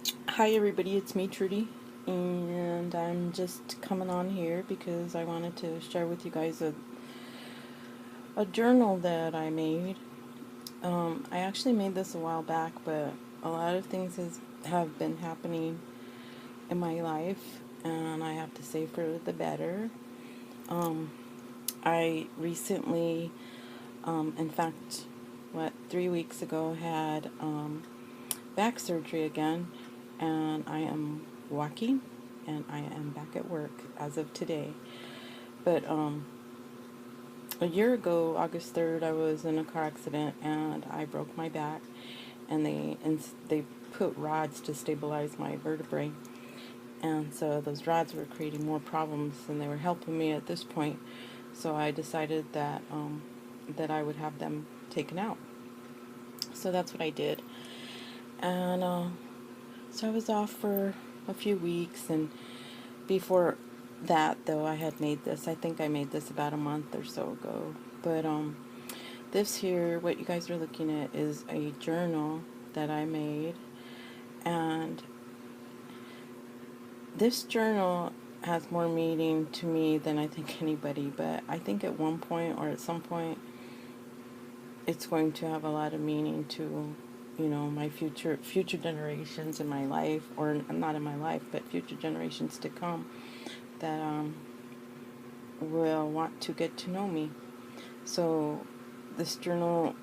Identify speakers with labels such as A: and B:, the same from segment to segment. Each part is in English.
A: Hi everybody, it's me Trudy, and I'm just coming on here because I wanted to share with you guys a journal that I made. I actually made this a while back, but a lot of things have been happening in my life, and I have to say for the better. I recently, in fact, 3 weeks ago, had back surgery again, and I am walking and I am back at work as of today. But a year ago, August 3rd, I was in a car accident and I broke my back, and they put rods to stabilize my vertebrae. And so those rods were creating more problems than they were helping me at this point. So I decided that I would have them taken out. So that's what I did. And so I was off for a few weeks, and before that, though, I had made this. I think I made this about a month or so ago. But this here, what you guys are looking at, is a journal that I made, and this journal has more meaning to me than I think anybody. But I think at one point or at some point, it's going to have a lot of meaning to, my future generations in my life, or not in my life, but future generations to come, that will want to get to know me. So this journal,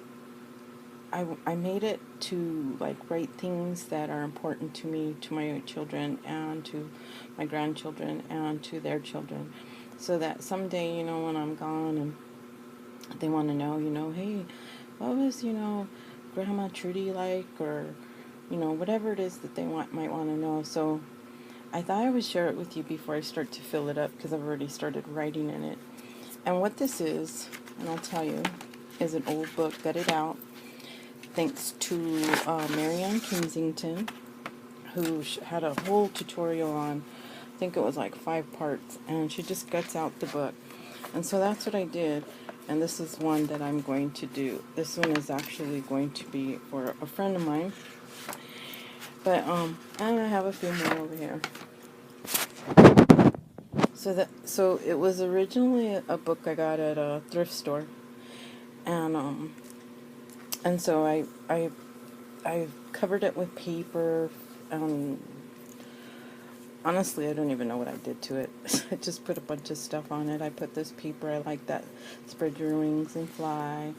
A: I made it to write things that are important to me, to my children, and to my grandchildren, and to their children, so that someday, when I'm gone and they want to know, hey, what was, Grandma Trudy like, or, whatever it is that they might want to know. So I thought I would share it with you before I start to fill it up, because I've already started writing in it. And what this is, and I'll tell you, is an old book, gutted out, thanks to Marianne Kensington, who had a whole tutorial on, I think it was like 5 parts, and she just guts out the book. And so that's what I did, and this is one that I'm going to do. This one is actually going to be for a friend of mine, but and I have a few more over here. So it was originally a book I got at a thrift store, and so I covered it with paper. Honestly, I don't even know what I did to it. I just put a bunch of stuff on it. I put this paper, I like that, spread your wings and fly.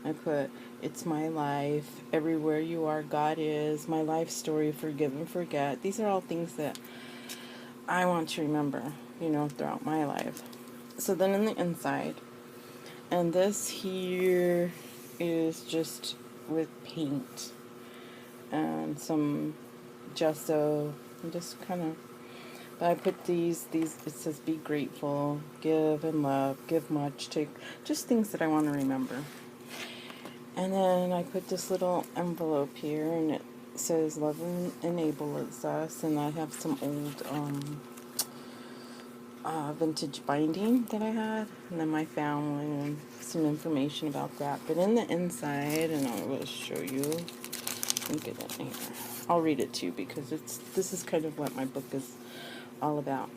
A: I put, it's my life, everywhere you are, God is, my life story, forgive and forget. These are all things that I want to remember, throughout my life. So then in the inside, and this here is just with paint and some gesso, and just kind of, but I put these, it says be grateful, give and love, give much, take, just things that I want to remember. And then I put this little envelope here, and it says love enables us, and I have some old vintage binding that I had, and then my family, and some information about that. But in the inside, and I will show you, let me get it in here. I'll read it to you, because this is kind of what my book is all about.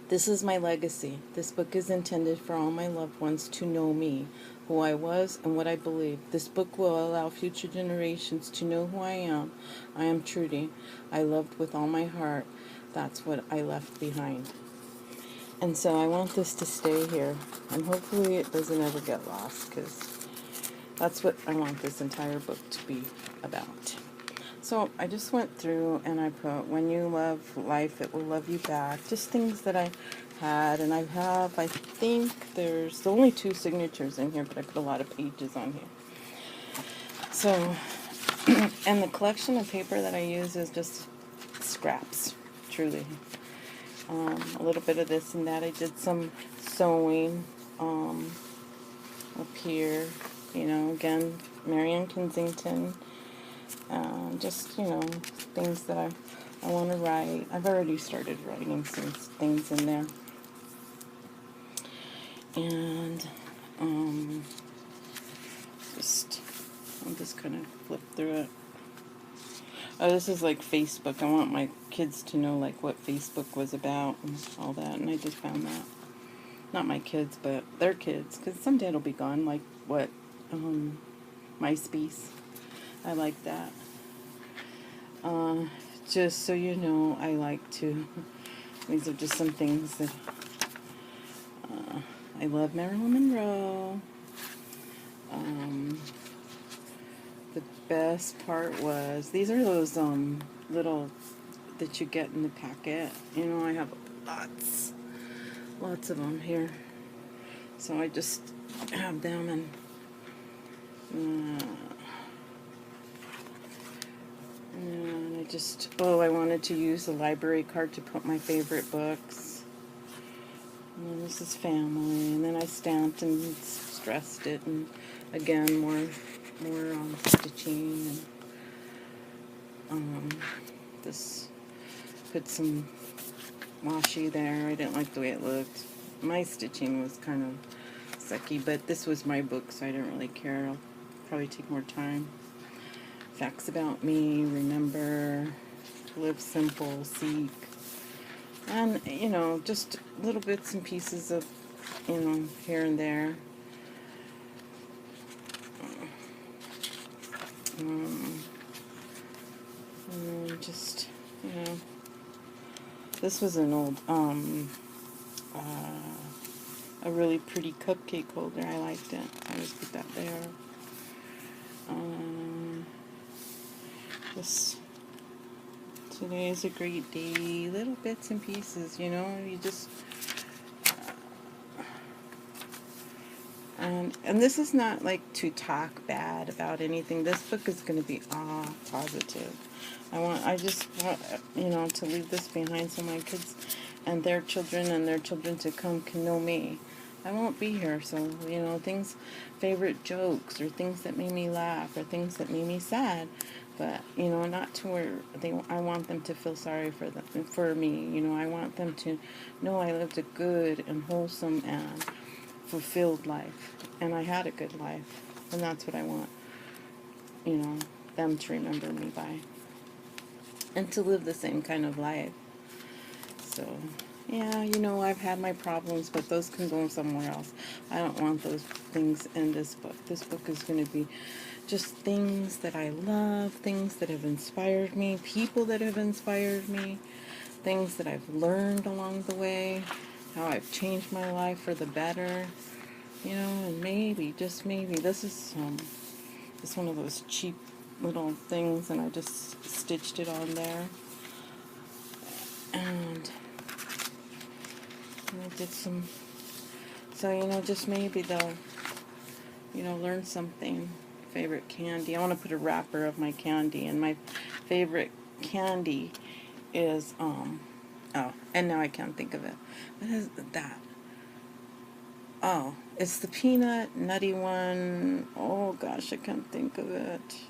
A: This is my legacy. This book is intended for all my loved ones to know me, who I was, and what I believe. This book will allow future generations to know who I am. I am Trudy. I loved with all my heart. That's what I left behind. And so I want this to stay here, and hopefully it doesn't ever get lost, because that's what I want this entire book to be about. So I just went through and I put, when you love life, it will love you back. Just things that I had, and I think there's only 2 signatures in here, but I put a lot of pages on here. So, and the collection of paper that I use is just scraps, truly. A little bit of this and that. I did some sewing up here, again, Marianne Kensington. Just, things that I want to write. I've already started writing some things in there. And I'm just kind of flip through it. Oh, this is like Facebook. I want my kids to know like what Facebook was about and all that, and I just found that. Not my kids, but their kids, because someday it'll be gone. Like what, MySpace. I like that. Uh, just so you know, I like to. These are just some things that I love. Marilyn Monroe. Um, the best part was these are those little that you get in the packet. You know, I have lots of them here. So I just have them and I just, I wanted to use the library card to put my favorite books. And then this is family, and then I stamped and stressed it, and again, more stitching, and this, put some washi there. I didn't like the way it looked. My stitching was kind of sucky, but this was my book, so I didn't really care. I'll probably take more time. Facts about me, remember, live simple, seek, and, you know, just little bits and pieces of, you know, here and there. And just, you know, this was an old, a really pretty cupcake holder. I liked it. I just put that there. This, today is a great day. Little bits and pieces, you know, you just, and this is not like to talk bad about anything. This book is going to be all positive. I just want, you know, to leave this behind so my kids and their children to come can know me. I won't be here, so, you know, favorite jokes, or things that made me laugh, or things that made me sad, but, you know, not to where I want them to feel sorry for me, you know. I want them to know I lived a good and wholesome and fulfilled life, and I had a good life, and that's what I want, you know, them to remember me by, and to live the same kind of life. So, yeah, you know, I've had my problems, but those can go somewhere else. I don't want those things in this book. This book is going to be just things that I love, things that have inspired me, people that have inspired me, things that I've learned along the way, how I've changed my life for the better, you know, and maybe, just maybe, this is one of those cheap little things, and I just stitched it on there, and I did some, so, you know, just maybe they'll, you know, learn something. Favorite candy, I want to put a wrapper of my candy, and my favorite candy is, and now I can't think of it. What is that? Oh, it's the peanut nutty one. Oh gosh, I can't think of it.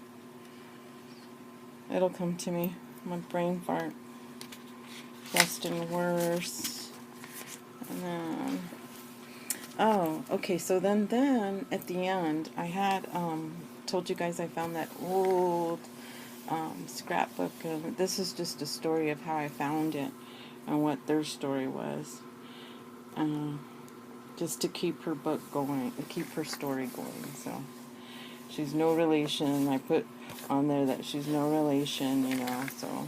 A: It'll come to me. My brain fart. Best and worst. And then, okay, so then at the end, I had, told you guys I found that old scrapbook. This is just a story of how I found it and what their story was. Just to keep her book going, keep her story going. So she's no relation. I put on there that she's no relation, you know, so.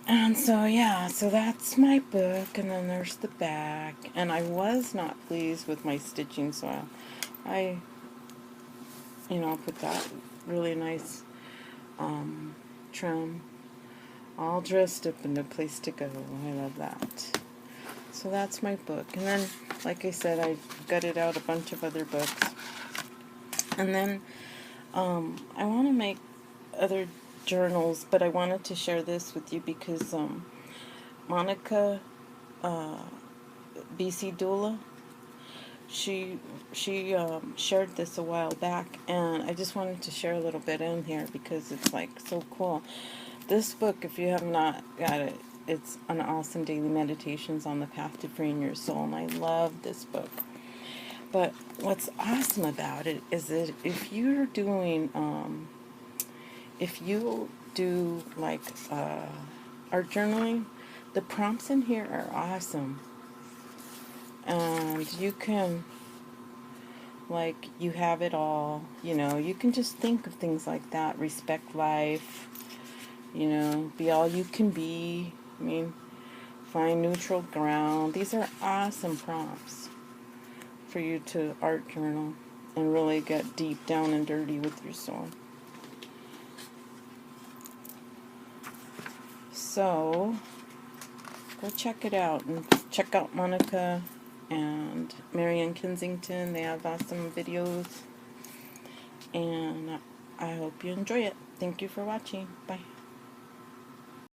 A: And so, yeah, so that's my book, and then there's the back. And I was not pleased with my stitching, so I you know, put that really nice trim, all dressed up and a place to go. I love that. So that's my book. And then, like I said, I gutted out a bunch of other books. And then I want to make other journals, but I wanted to share this with you because Monica BC Doula, she shared this a while back, and I just wanted to share a little bit in here because it's like so cool. This book, if you have not got it, it's an awesome daily meditations on the path to freeing your soul, and I love this book. But what's awesome about it is that if you're doing if you do like art journaling, the prompts in here are awesome. And you can, like, you have it all, you know, you can just think of things like that. Respect life, you know, be all you can be. I mean, find neutral ground. These are awesome prompts for you to art journal and really get deep down and dirty with your soul. So, go check it out, and check out Monica and Marianne Kensington. They have awesome videos, and I hope you enjoy it. Thank you for watching. Bye.